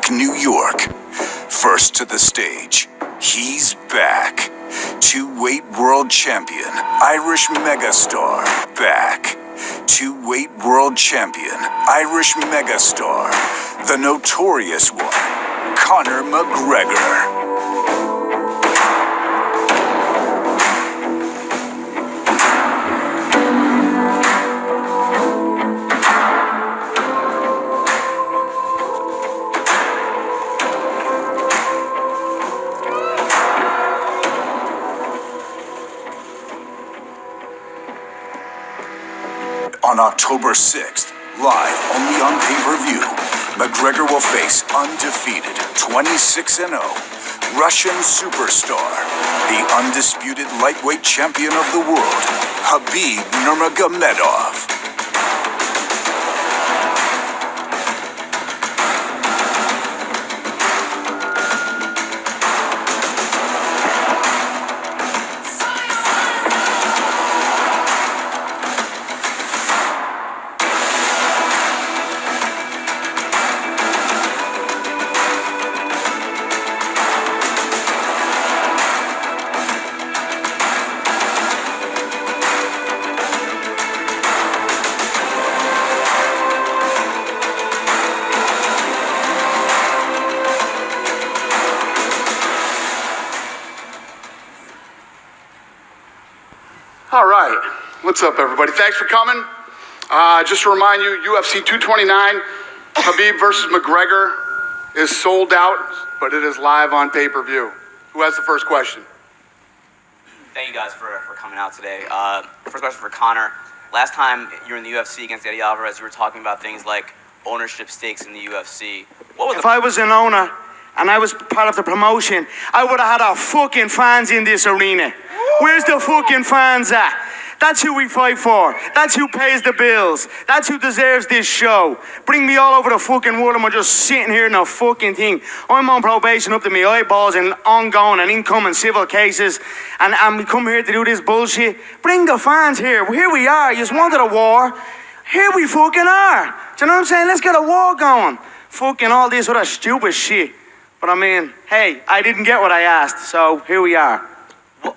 York, New York. First to the stage, he's back. Two-weight world champion, Irish megastar, back. Two-weight world champion, Irish megastar, the notorious one, Conor McGregor. On October 6th, live only on pay-per-view, McGregor will face undefeated 26-0 Russian superstar, the undisputed lightweight champion of the world, Khabib Nurmagomedov. All right, what's up everybody? Thanks for coming. Just to remind you, UFC 229, Khabib versus McGregor is sold out, but it is live on pay-per-view. Who has the first question? Thank you guys for coming out today. First question for Conor. Last time you were in the UFC against Eddie Alvarez, you were talking about things like ownership stakes in the UFC. If I was an owner and I was part of the promotion, I would have had our fucking fans in this arena. Where's the fucking fans at? That's who we fight for. That's who pays the bills. That's who deserves this show. Bring me all over the fucking world and we're just sitting here in a fucking thing. I'm on probation up to my eyeballs in ongoing and incoming civil cases. And we come here to do this bullshit. Bring the fans here. Here we are. You just wanted a war. Here we fucking are. Do you know what I'm saying? Let's get a war going. Fucking all this other stupid shit. But I mean, hey, I didn't get what I asked. So here we are.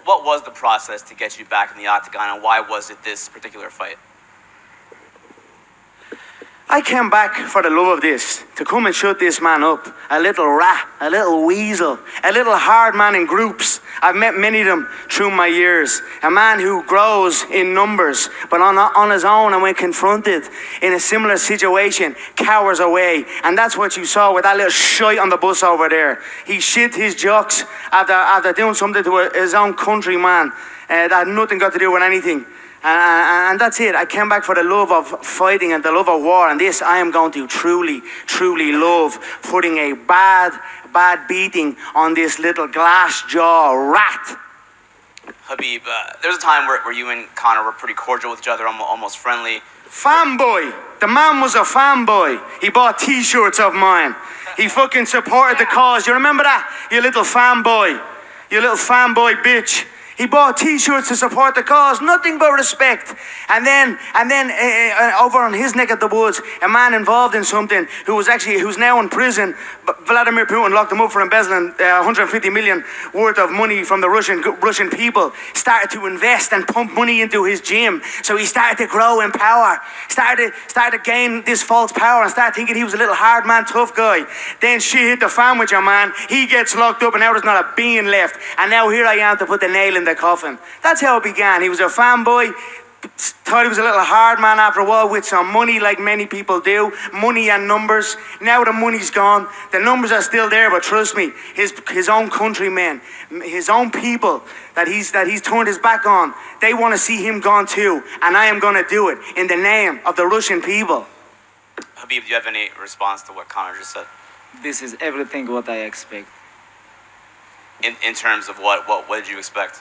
What was the process to get you back in the octagon, and why was it this particular fight? I came back for the love of this, to come and shut this man up. A little rat, a little weasel, a little hard man in groups. I've met many of them through my years. A man who grows in numbers, but on his own, and when confronted in a similar situation, cowers away. And that's what you saw with that little shite on the bus over there. He shit his jocks after doing something to his own countryman that had nothing got to do with anything. And that's it. I came back for the love of fighting and the love of war. And this I am going to truly, truly love. Putting a bad beating on this little glass jaw rat. Khabib, there was a time where you and Conor were pretty cordial with each other, almost friendly. Fanboy. The man was a fanboy. He bought t-shirts of mine. He fucking supported the cause. You remember that? You little fanboy. You little fanboy bitch. He bought t-shirts to support the cause, nothing but respect. And then over on his neck of the woods, a man involved in something who's now in prison. Vladimir Putin locked him up for embezzling 150 million worth of money from the Russian people. Started to invest and pump money into his gym. So he started to grow in power. Started to gain this false power and started thinking he was a little hard man, tough guy. Then shit hit the fan with your man. He gets locked up and now there's not a bean left. And now here I am to put the nail in the coffin. That's how it began. He was a fanboy, thought he was a little hard man after a while with some money, like many people do. Money and numbers. Now the money's gone. The numbers are still there, but trust me, his own countrymen, his own people that he's turned his back on, they want to see him gone too. And I am going to do it in the name of the Russian people. Khabib, do you have any response to what Conor just said? This is everything what I expect. In terms of what did you expect?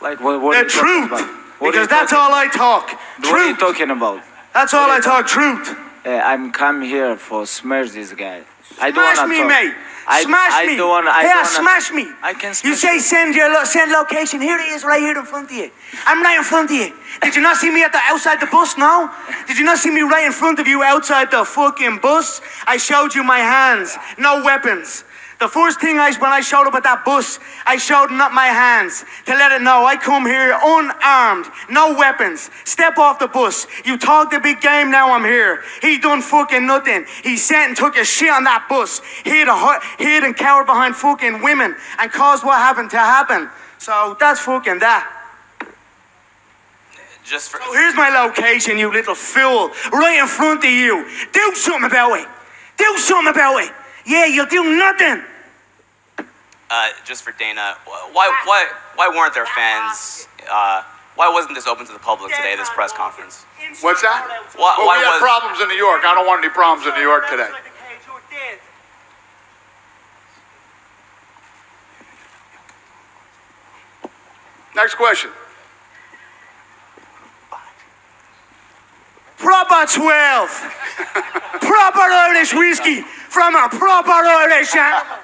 Like what the truth, because that's all I talk. What are you talking about? That's all I talk. Truth. I'm come here for smash this guy. I don't Smash wanna me, talk. mate. Smash me. Smash me. I can You smash say send location. Here it is, right here in front of you. I'm right in front of you. Did you not see me outside the bus now? Did you not see me right in front of you outside the fucking bus? I showed you my hands, no weapons. The first thing when I showed up at that bus, I showed not my hands to let it know I come here unarmed, no weapons. Step off the bus. You talk the big game, now I'm here. He done fucking nothing. He sat and took a shit on that bus. Hid and cowered behind fucking women and caused what happened to happen. So that's fucking that. Just for So here's my location, you little fool. Right in front of you. Do something about it. Do something about it. Yeah, you'll do nothing. just for Dana, why weren't there fans? Why wasn't this open to the public today? This press conference. What's that? Why we had was- problems in New York. I don't want any problems in New York today. Next question. Proper 12. Proper Irish whiskey from a proper Irish animal.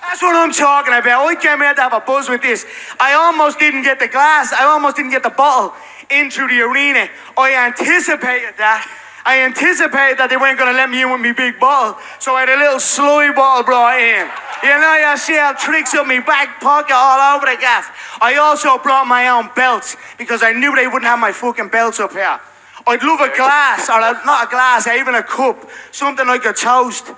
That's what I'm talking about. I came here to have a buzz with this. I almost didn't get the glass. I almost didn't get the bottle into the arena. I anticipated that. I anticipated that they weren't going to let me in with my big bottle. So I had a little slide bottle brought in. You know, you see how tricks up my back pocket all over the gaff. I also brought my own belts because I knew they wouldn't have my fucking belts up here. I'd love a glass, or not a glass, even a cup, something like a toast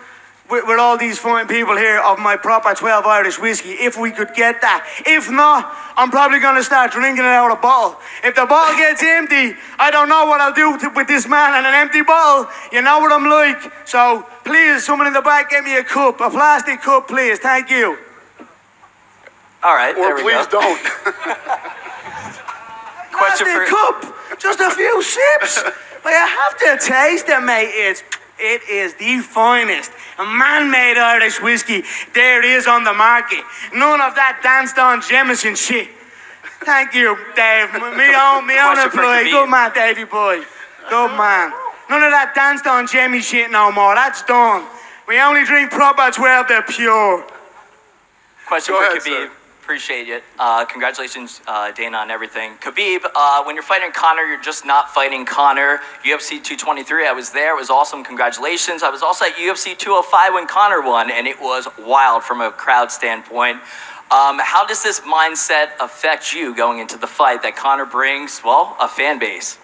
with all these fine people here of my proper 12 Irish whiskey, if we could get that. If not, I'm probably going to start drinking it out of a bottle. If the bottle gets empty, I don't know what I'll do with this man and an empty bottle. You know what I'm like. So please, someone in the back, get me a cup, a plastic cup, please. Thank you. All right, Or there we please go. don't. Question Plastic for cup, just a few sips. Like, I have to taste it, mate. It is the finest man-made Irish whiskey there is on the market. None of that Danston Jameson shit. Thank you, Dave. Me own Question for employee. Khabib. Good man, Davey boy. Good man. None of that Danston Jamie shit no more. That's done. We only drink proper 12, they're pure. Question Go for ahead, Khabib. sir. Appreciate it. Congratulations, Dana, on everything. Khabib, when you're fighting Conor, you're just not fighting Conor. UFC 223, I was there. It was awesome. Congratulations. I was also at UFC 205 when Conor won, and it was wild from a crowd standpoint. How does this mindset affect you going into the fight that Conor brings, well, a fan base?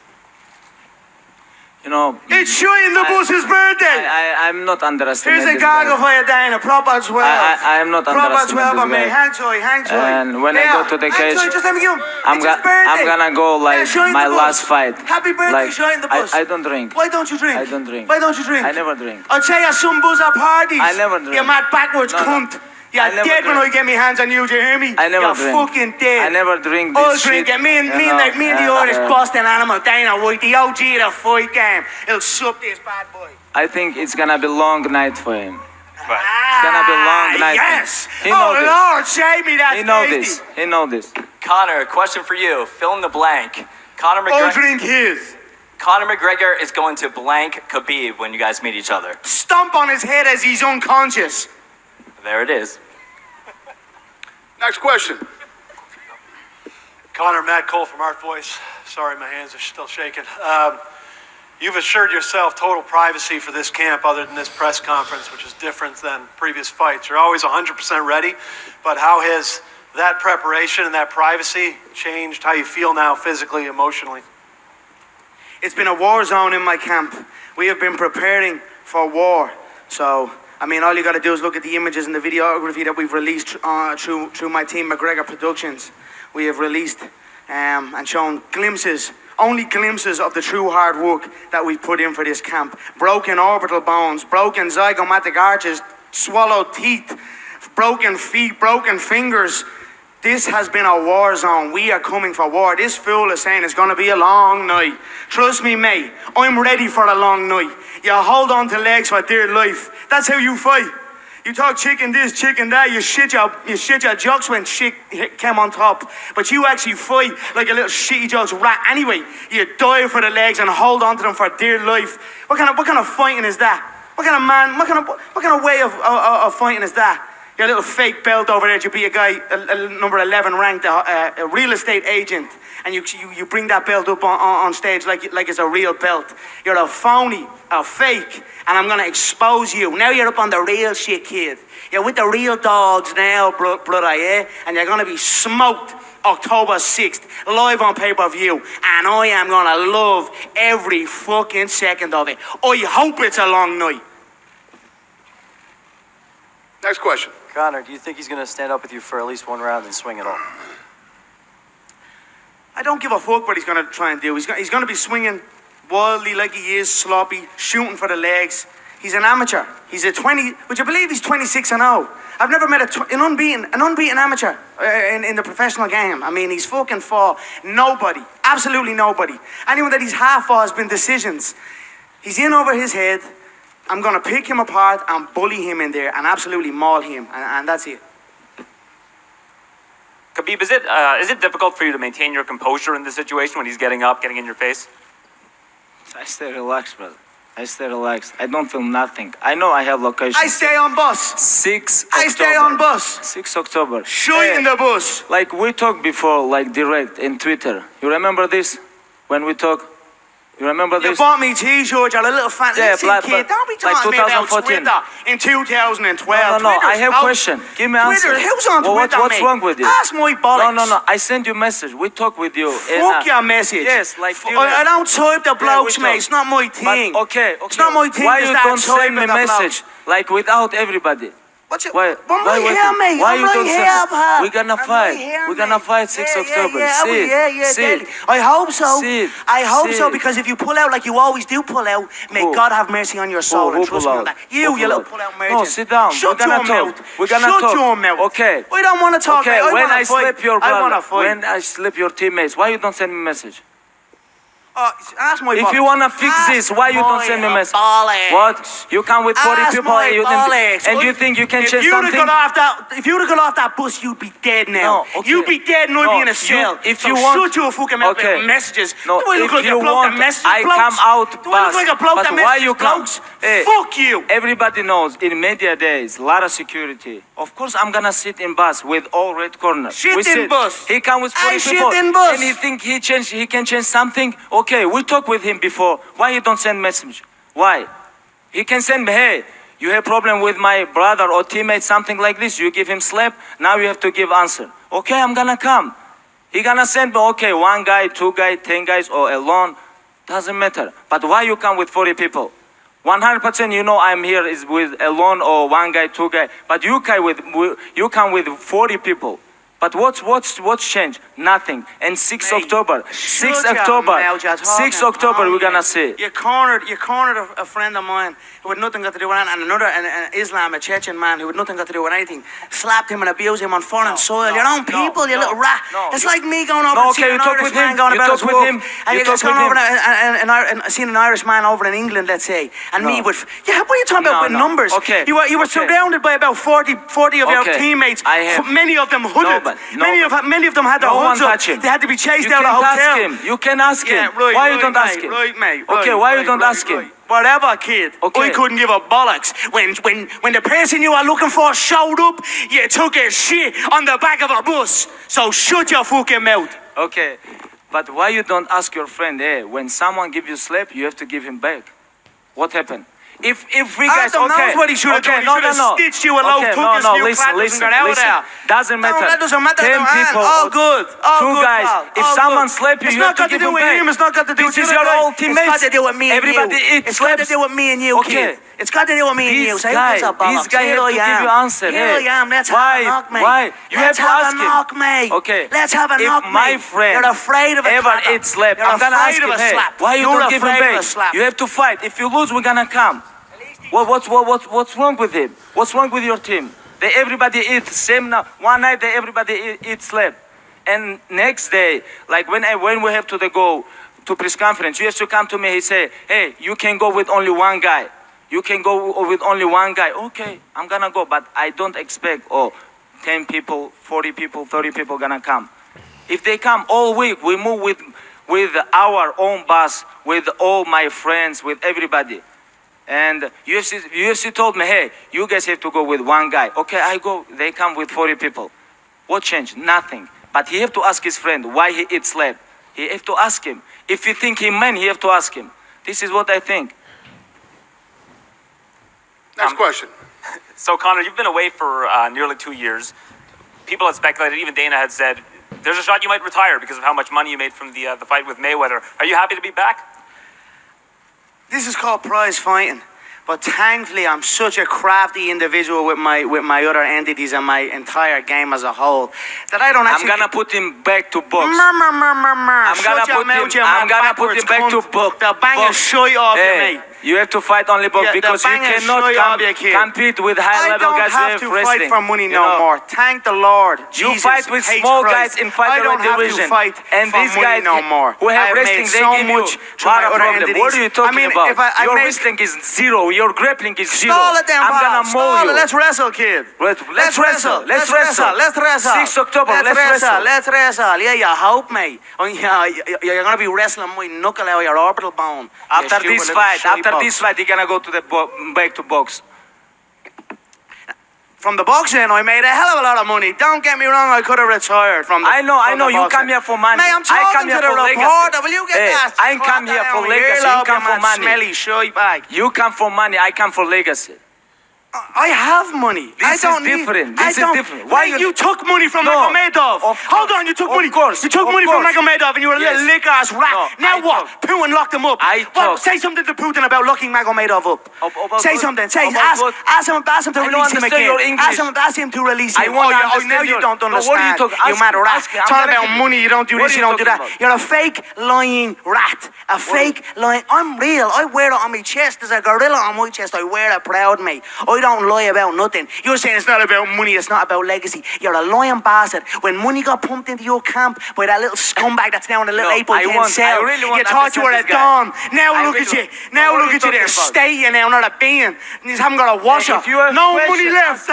You know, It's Shane the Bus's birthday. I'm not underestimating Here's a this goggle guy. for you, Dana. Proper 12. I am not Proper 12 underestimating on me. this guy. Hang tight. And when I go to the hang cage, tight, just let me go. I'm It's his birthday. gonna go like Shine my the last bus. fight. Happy birthday, Like, Shine the bus. I don't drink. Why don't you drink? I don't drink. Why don't you drink? I never drink. I'll tell you some buzz at parties. I never drink. You mad backwards No, no. cunt. You're I never dead when I drink. get my hands on you, do you hear me? I never You're drink. fucking dead. I never drink I'll this drink shit. it. Me and the Irish Boston animal, Dana White, the OG of the fight game. He'll sup this bad boy. I think it's gonna be long night for him. Right. It's gonna be a long night. Yes. He Oh, knows this. Lord, save me that He know tasty. this. He know this. Conor, question for you. Fill in the blank. I'll drink his. Conor McGregor is going to blank Khabib when you guys meet each other. Stomp on his head as he's unconscious. There it is. Next question. Connor, Matt Cole from Art Voice. Sorry, my hands are still shaking. You've assured yourself total privacy for this camp other than this press conference, which is different than previous fights. You're always 100% ready, but how has that preparation and that privacy changed how you feel now physically, emotionally? It's been a war zone in my camp. We have been preparing for war. So, I mean, all you got to do is look at the images and the videography that we've released through my team, Mcgregor Productions. We have released and shown glimpses, only glimpses of the true hard work that we've put in for this camp. Broken orbital bones, broken zygomatic arches, swallowed teeth, broken feet, broken fingers. This has been a war zone. We are coming for war. This fool is saying it's going to be a long night. Trust me, mate. I'm ready for a long night. You hold on to legs for dear life. That's how you fight. You talk chicken this, chicken that. You shit your jokes when shit came on top. But you actually fight like a little shitty jokes rat. Anyway, you die for the legs and hold on to them for dear life. What kind of fighting is that? What kind of man, what kind of way of fighting is that? Your little fake belt over there to be a guy, number 11 ranked, a real estate agent, and you bring that belt up on stage like it's a real belt. You're a phony, a fake, and I'm gonna expose you. Now you're up on the real shit, kid. You're with the real dogs now, brother, yeah? And you're gonna be smoked October 6th, live on pay-per-view, and I am gonna love every fucking second of it. I hope it's a long night. Next question. Conor, do you think he's going to stand up with you for at least one round and swing it all? I don't give a fuck what he's going to try and do. He's going to be swinging wildly like he is, sloppy, shooting for the legs. He's an amateur. He's a 20, would you believe he's 26-0? I've never met an unbeaten amateur in the professional game. I mean, he's fucking fought nobody, absolutely nobody. Anyone that he's half fought has been decisions. He's in over his head. I'm going to pick him apart and bully him in there and absolutely maul him, and that's it. Khabib, is it difficult for you to maintain your composure in this situation when he's getting up, getting in your face? I stay relaxed, brother. I stay relaxed. I don't feel nothing. I know I have location. I stay on bus. 6 I October. stay on bus. 6 October. Shoot in the bus. Like we talked before, like direct in Twitter. You remember this? When we talk? You remember You this? bought me t-shirts, you're a little fan. Yeah, Listen, but- kid, don't be like talking to me about 2014. Twitter in 2012. No, I Twitter's have out. question. Give me answer. Twitter, who's on Well, Twitter, what's mate? wrong with you? Ask my bollocks. No. I send you message. We talk with you. Fuck your message. Yes, like I don't type the blokes, we mate. talk. It's not my thing. But, okay. It's not my thing Why to you start don't send me typing the message like without everybody? What's it? Why? I'm right here, mate. Why I'm you right don't here, send? pal. We're gonna I'm fight. right here, We're gonna mate. fight 6 October. Yeah, See it. I hope so. See it. I hope See so, it. because if you pull out like you always do pull out, may Who? God have mercy on your soul Who and trust pull me out? on that. You Who little pull pull out out? merchant. No, sit down. Shut We're gonna your talk. mouth. We're gonna Shut talk. your mouth. Okay. We don't want to talk, Okay, mate. I when wanna I fight. slip your I want brother, to fight. when I slip your teammates, why you don't send me message? Ask my If bollocks. you wanna fix Ask this, why you don't send me my message? bollocks. What? You come with 40 Ask people my and bollocks. you think you can If change you'd have something? if you'd have got off that bus, you'd be dead now. No, okay. You'd be dead and I'd No, be in a cell. if So you want- shut your fucking mouth Okay. about messages. No, Do I look if like you a bloke want, that messages I blokes? come out Do I look bus. like a bloke But that why messages you come? blokes? Hey, Fuck you. Everybody knows in media days, a lot of security. Of course, I'm gonna sit in bus with all red corners. Shit We in sit. bus. He come with 40 I shit people, in bus. and he think he can change something. Okay, we talk with him before. Why he don't send message? Why? He can send me, hey, you have problem with my brother or teammate, something like this. You give him slap. Now you have to give answer. Okay, I'm gonna come. He gonna send me, okay, 1 guy, 2 guys, 10 guys, or alone. Doesn't matter. But why you come with 40 people? 100% you know I'm here is with alone or 1 guy, 2 guy. But you come with 40 people. But what's changed? Nothing. And 6 Mate, October, shut 6 your October, mouth, you're 6 talking October, we're gonna nonsense. see. You cornered a friend of mine who had nothing got to do with it, and another an Islam, a Chechen man who had nothing got to do with anything, slapped him and abused him on foreign soil. Your own people, you little rat. It's like me going over No, and seeing okay, an you talk Irish with man him, going you about talk his with work, him, and you you talk just gone with over him. and seen an Irish man over in England, let's say, and me with what are you talking about with No. numbers? Okay, You were okay. surrounded by about 40 of your Okay, teammates. I have- Many of them hooded. Nobody. Many of them had their No one hoods up. touch him. They had to be chased You out can of the hotel. ask him. You can ask him. Yeah, right, Why right, you don't mate, ask him? Right, mate. Okay, right, why you right, don't right, ask him? right. Whatever, kid. Okay. I couldn't give a bollocks. When the person you are looking for showed up, you took a shit on the back of a bus. So shut your fucking mouth. Okay, but why you don't ask your friend, hey, when someone give you slap, you have to give him back? What happened? If we guys, Adam okay, knows what he should have okay, done. He should have stitched you a loaf, took his new crackers and got out of there. Doesn't matter. No, that doesn't matter. 10 people, All good. All 2 good, guys. pal. If All someone good. slap you, It's you not have to got give to do him with back. him. It's not got to do with This is the your other guy. old teammates. It's got to do with me and Everybody you. eats It's got to slaps. do with me and you, Okay. kid. It's got to do with me and you. This So who guy, gives a bollocks? this guy Here have I to give am. you answer. Here Hey, I am. Let's why? have a knock, mate. Why? You Let's have to have ask a him. knock, mate. Okay. Let's have a If knock, my mate. friend You're afraid of a ever clapper. eats slap, You're I'm gonna ask afraid him, of a hey, slap. why you You're don't give him afraid of back? a slap. You have to fight. If you lose, we're gonna come. What's wrong with him? What's wrong with your team? They everybody eat same now. One night they everybody eat slap, and next day, like when we have to go to press conference, you have to come to me. He say, hey, you can go with only 1 guy. You can go with only 1 guy. Okay, I'm gonna go, but I don't expect 10 people, 40 people, 30 people gonna come. If they come all week, we move with our own bus, with all my friends, with everybody. And UFC told me, hey, you guys have to go with one guy. Okay, I go. They come with 40 people. What changed? Nothing. But he have to ask his friend why he eats slab. He have to ask him. If you think he man, he have to ask him. This is what I think. Next question. So, Conor, you've been away for nearly 2 years. People had speculated, even Dana had said, there's a shot you might retire because of how much money you made from the fight with Mayweather. Are you happy to be back? This is called prize fighting. But thankfully, I'm such a crafty individual with my other entities and my entire game as a whole that I don't actually. I'm gonna put him back to box. I'm gonna put him back to box. The bang is shite off you, mate. You have to fight only box because you cannot compete with high-level guys with wrestling. I don't have to fight for money no more. Thank the Lord. You Jesus, fight with small guys in featherweight division. And these guys no more. Who have wrestling, they give you a lot of problem. What are you talking about? Your wrestling is zero. Your grappling is zero. I'm gonna mow you. Let's wrestle, kid. Let's wrestle. Let's wrestle. 6 October. Let's wrestle. Let's wrestle. Yeah, you hope, mate. You're gonna be wrestling my knuckle out of your orbital bone. After this fight, you're gonna go to the back to box. From the boxing, I made a hell of a lot of money. Don't get me wrong, I could have retired from the I know. You come here for money. Mate, I'm talking to the reporter. Will you get that? I come here for legacy. You come for money. Smelly shite bag. You come for money. I come for legacy. I have money. This is different. Why you took money from Magomedov? Hold on, you took money. You took money from Magomedov, and you were a little lick ass rat. Now what? Putin locked him up. Say something to Putin about locking Magomedov up. Say something. Ask him to release him again. Ask him to release him. Now you don't understand. You mad rat. Talking about money. You don't do this. You don't do that. You're a fake lying rat. A fake lying. I'm real. I wear it on my chest. There's a gorilla on my chest. I wear it proud, mate. I don't lie about nothing. You're saying it's not about money, it's not about legacy. You're a lying bastard. When money got pumped into your camp by that little scumbag that's now in a little 8x10 cell, you thought you were a don. Now look at you. Now look at you there. Stay you now, not a bean. You haven't got a washer. No money left.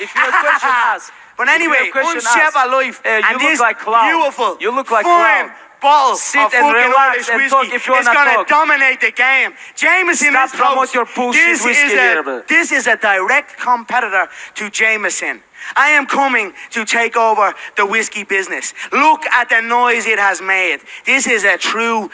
If you have a question, ask. But anyway, unsheva life. And you this look like clown. beautiful, you look like fine bottle Sit of and fucking relax Irish and whiskey. talk if you wanna It's gonna talk. dominate the game. Jameson Stop is promote close. your bullshit whiskey here. This is a direct competitor to Jameson. I am coming to take over the whiskey business. Look at the noise it has made. This is a true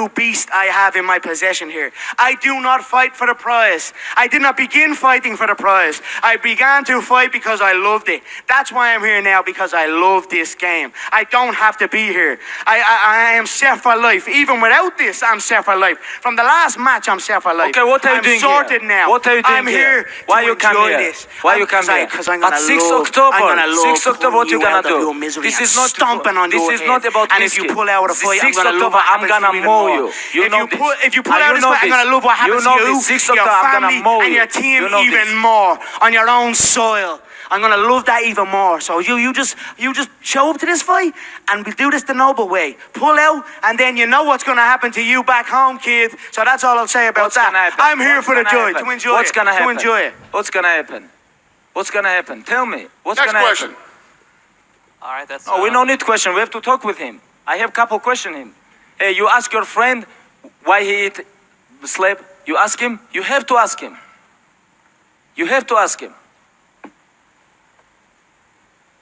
beast I have in my possession here. I do not fight for the prize. I did not begin fighting for the prize. I began to fight because I loved it. That's why I'm here now, because I love this game. I don't have to be here. I am set for life. Even without this, I'm set for life. From the last match, I'm set for life. Okay, what are you doing sorted here? now. What are you doing I'm here Why to you come enjoy here? this. Why you come here? Because I'm But gonna 6 love, October, I'm gonna love 6 October, what you pulling gonna out of do? your misery This and is not stomping on this your is head. not about And whiskey. if you pull out a fight, 6 I'm gonna love October, what I'm happens gonna to you even mow more. you. If you pull out this fight, I'm gonna love what happens to you, 6 your October, I'm gonna family, mow and you. your team You know even this. more on your own soil. I'm gonna love that even more. So you just show up to this fight, and we'll do this the noble way. Pull out, and then you know what's gonna happen to you back home, kid. So that's all I'll say about What's that. gonna happen? I'm here What's for the gonna joy, happen? to enjoy What's it. gonna To happen? enjoy it. What's gonna happen? What's gonna happen? Tell me. What's Next gonna question. happen? All right, that's. Oh, we don't need question. We have to talk with him. I have couple question him. Hey, you ask your friend why he eat slab. You ask him. You have to ask him. You have to ask him.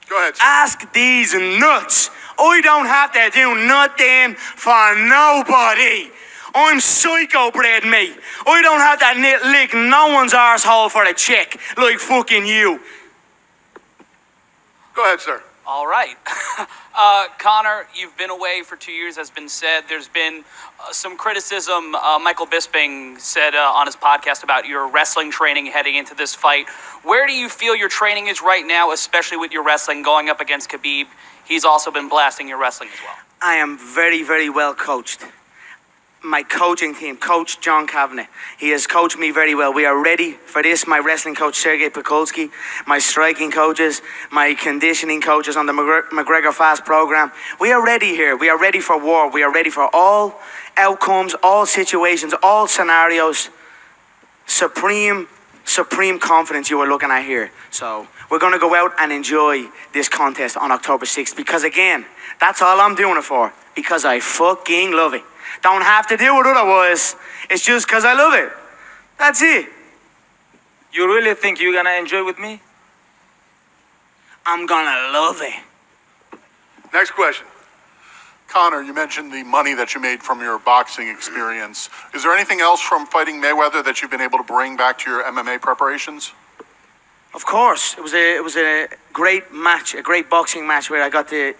Go ahead, sir. Ask these nuts. I don't have to do nothing for nobody. I'm psycho bred, mate. I don't have to lick no one's arsehole for a check like fucking you. Go ahead, sir. All right. Conor, you've been away for 2 years, has been said. There's been some criticism. Michael Bisping said on his podcast about your wrestling training heading into this fight. Where do you feel your training is right now, especially with your wrestling going up against Khabib? He's also been blasting your wrestling as well. I am very, very well coached. My coaching team, Coach John Kavanagh, he has coached me very well. We are ready for this. My wrestling coach, Sergey Pekulski, my striking coaches, my conditioning coaches on the Mcgregor Fast program. We are ready here. We are ready for war. We are ready for all outcomes, all situations, all scenarios. Supreme confidence you are looking at here. So we're going to go out and enjoy this contest on October 6th because, again, that's all I'm doing it for, because I fucking love it. Don't have to do it otherwise. It's just because I love it. That's it. You really think you're gonna enjoy with me? I'm gonna love it. Next question. Conor, you mentioned the money that you made from your boxing experience. Is there anything else from fighting Mayweather that you've been able to bring back to your MMA preparations? Of course, it was a great match, a great boxing match where I got to,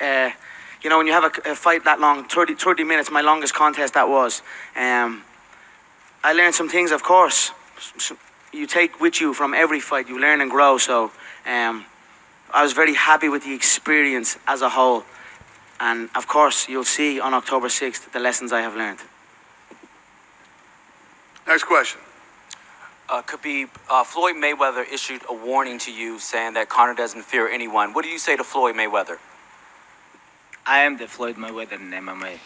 when you have a fight that long, 30 minutes, my longest contest that was. I learned some things, of course. You take with you from every fight, you learn and grow. So I was very happy with the experience as a whole. And of course, you'll see on October 6th the lessons I have learned. Next question. Khabib, Floyd Mayweather issued a warning to you saying that Conor doesn't fear anyone. What do you say to Floyd Mayweather? I am the Floyd Mayweather in MMA.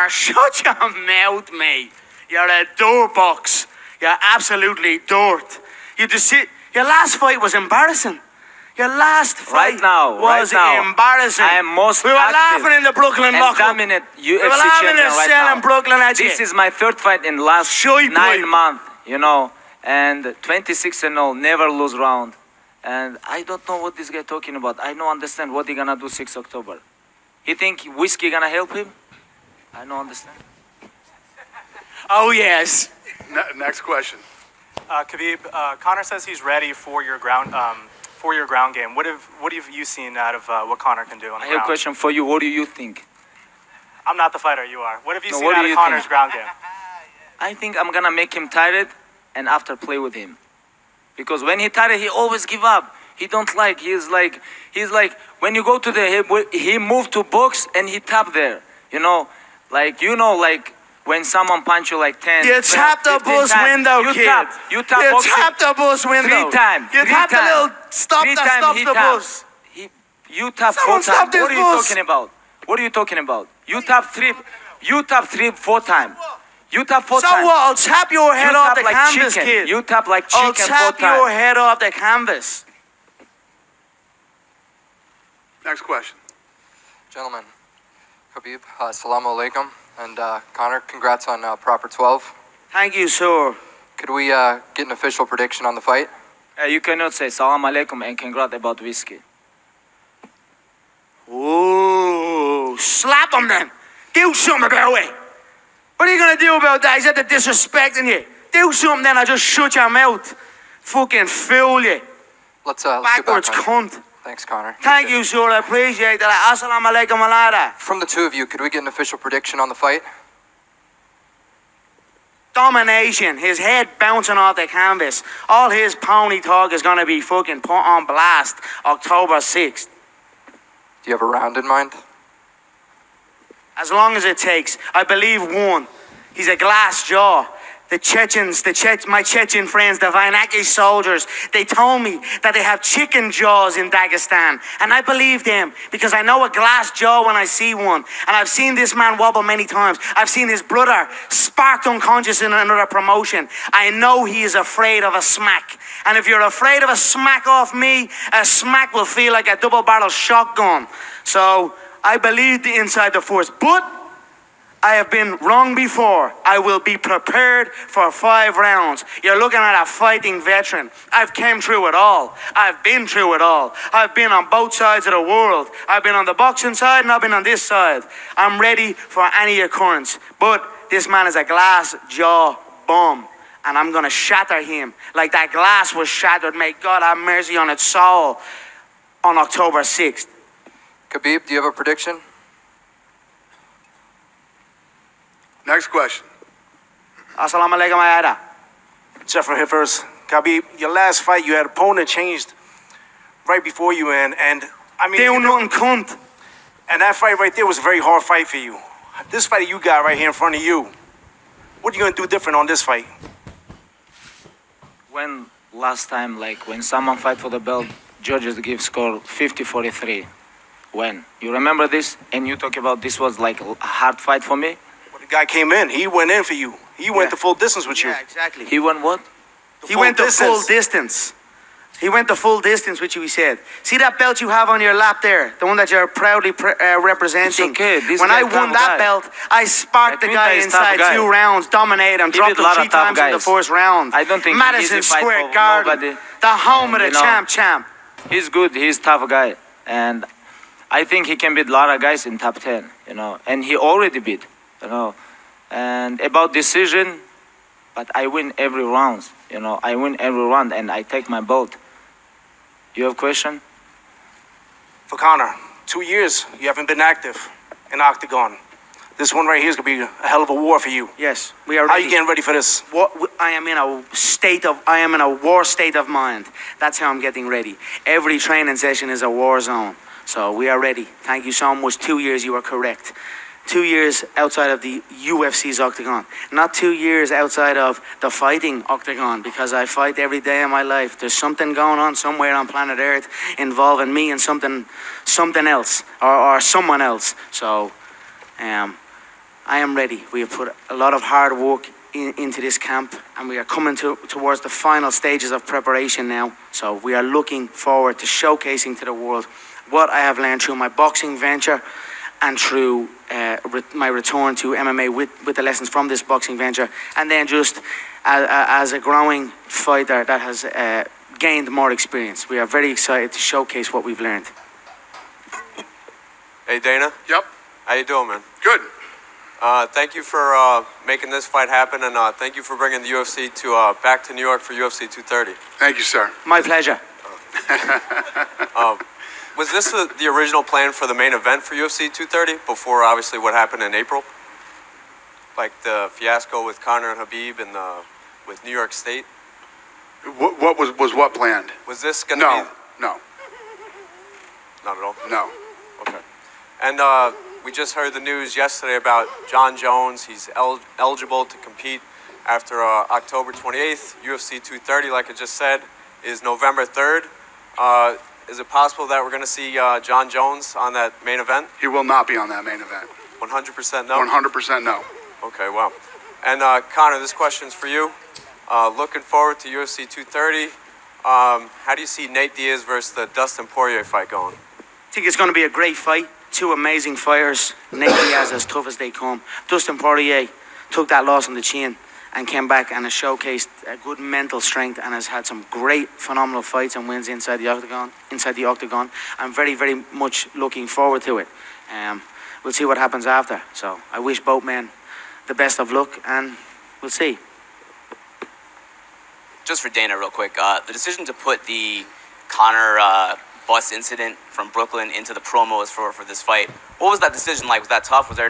Shut your mouth, mate. You're a dirt box. You're absolutely dirt. Your last fight was embarrassing. Your last fight was embarrassing. I am most We were active laughing in the Brooklyn and locker. dominant UFC We were laughing champion in right cell now. in Brooklyn at you. This is my third fight in last Shite 9 boy. months, and 26-0, never lose round. And I don't know what this guy talking about. I don't understand what he gonna do 6 October. He think whiskey gonna help him? I don't understand. Oh, yes. Next question. Khabib, Conor says he's ready for your ground game. What have you seen out of what Conor can do on the I ground? have a question for you. What do you think? I'm not the fighter, you are. What have you No, seen what out do of you Conor's think? ground game? I think I'm gonna make him tired and after play with him. Because when he tired, he always give up. He don't like, he's like, when you go to he move to box and he tap there. Like when someone punch you like 10, You 12, tap the 15 bus times, window, you kid. Tap, you tap You boxing tap the bus window. 3 times. You tap the little stop Three that times stops he the tap. bus. You tap Someone 4 stop times. this What are you bus. talking about? What are you talking about? You tap 3, 4 times. You tap 4 So times. what? I'll tap your head You off tap the like canvas, chicken. kid. You tap like I'll chicken 4 tap your times. head off the canvas. Next question. Gentlemen, Khabib, assalamu alaikum, and Conor, congrats on proper 12. Thank you, sir. Could we get an official prediction on the fight? You cannot say salam alaikum and congrats about whiskey. Ooh, slap him then. Do something about it. What are you going to do about that? He's at the disrespecting you. Do something then, I'll just shut your mouth. Fucking fool you. Let's get Backwards back on. cunt. Thanks, Conor. Thank you, sir. I appreciate that. Assalamu alaikum alada. From the two of you, could we get an official prediction on the fight? Domination. His head bouncing off the canvas. All his pony talk is going to be fucking put on blast October 6th. Do you have a round in mind? As long as it takes. I believe one. He's a glass jaw. The Chechens, my Chechen friends, the Vainaki soldiers, they told me that they have chicken jaws in Dagestan. And I believe them because I know a glass jaw when I see one. And I've seen this man wobble many times. I've seen his brother sparked unconscious in another promotion. I know he is afraid of a smack. And if you're afraid of a smack off me, a smack will feel like a double-barrel shotgun. So I believe the inside the force. But I have been wrong before. I will be prepared for 5 rounds. You're looking at a fighting veteran. I've came through it all. I've been through it all. I've been on both sides of the world. I've been on the boxing side and I've been on this side. I'm ready for any occurrence. But this man is a glass jaw bum. And I'm going to shatter him like that glass was shattered. May God have mercy on its soul on October 6th. Khabib, do you have a prediction? Next question. Assalamu alaikum ayada. Jeffrey Hippers, Khabib, your last fight, you had opponent changed right before you and I mean, Do nothing, cunt. and that fight right there was a very hard fight for you. This fight you got right here in front of you, what are you gonna do different on this fight? When last time, when someone fight for the belt, judges give score 50-43. When? You remember this? And you talk about this was like a hard fight for me? When the guy came in, he went in for you. He went the full distance with you. Yeah, exactly. He won what? He went the full distance. He went the full distance with you, he said. See that belt you have on your lap there? The one that you're proudly representing? It's okay. This when guy I won tough that guy. belt, I sparked the Quinta guy is tough inside guy. 2 rounds, dominated him, He dropped beat a him lot 3 of tough times in the guys. first round. I don't think Madison he's a fight Square for Garden, nobody. the home of the You know, champ. He's good. He's a tough guy. And I think he can beat a lot of guys in top 10, you know. And he already beat, you know. And about decision, but I win every round, you know. I win every round and I take my belt. You have a question? For Conor, 2 years you haven't been active in Octagon. This one right here is gonna be a hell of a war for you. Yes, we are How ready. you getting ready for this? I am in a war state of mind. That's how I'm getting ready. Every training session is a war zone. So we are ready. Thank you so much. 2 years, you are correct. 2 years outside of the UFC's octagon. Not 2 years outside of the fighting octagon, because I fight every day of my life. There's something going on somewhere on planet Earth involving me and something else or someone else. So I am ready. We have put a lot of hard work into this camp, and we are coming towards the final stages of preparation now. So we are looking forward to showcasing to the world what I have learned through my boxing venture and through my return to MMA with the lessons from this boxing venture, and then just as a growing fighter that has gained more experience. We are very excited to showcase what we've learned. Hey, Dana. Yep. How you doing, man? Good. Thank you for making this fight happen, and thank you for bringing the UFC back to New York for UFC 230. Thank you, sir. My pleasure. Was this the original plan for the main event for UFC 230 before, obviously, what happened in April? Like the fiasco with Conor and Khabib and with New York State? What was what planned? Was this going to be... No. Not at all? No. Okay. And we just heard the news yesterday about John Jones. He's eligible to compete after October 28th. UFC 230, like I just said, is November 3rd. Is it possible that we're going to see John Jones on that main event? He will not be on that main event. 100% no? 100% no. Okay, wow. And Conor, this question's for you. Looking forward to UFC 230. How do you see Nate Diaz versus the Dustin Poirier fight going? I think it's going to be a great fight. 2 amazing fighters. Nate Diaz as tough as they come. Dustin Poirier took that loss on the chin and came back and has showcased a good mental strength and has had some great, phenomenal fights and wins inside the octagon. I'm very, very much looking forward to it. We'll see what happens after. So I wish both men the best of luck, and we'll see. Just for Dana, real quick, the decision to put the Conor bus incident from Brooklyn into the promos for this fight, what was that decision like? Was that tough? Was there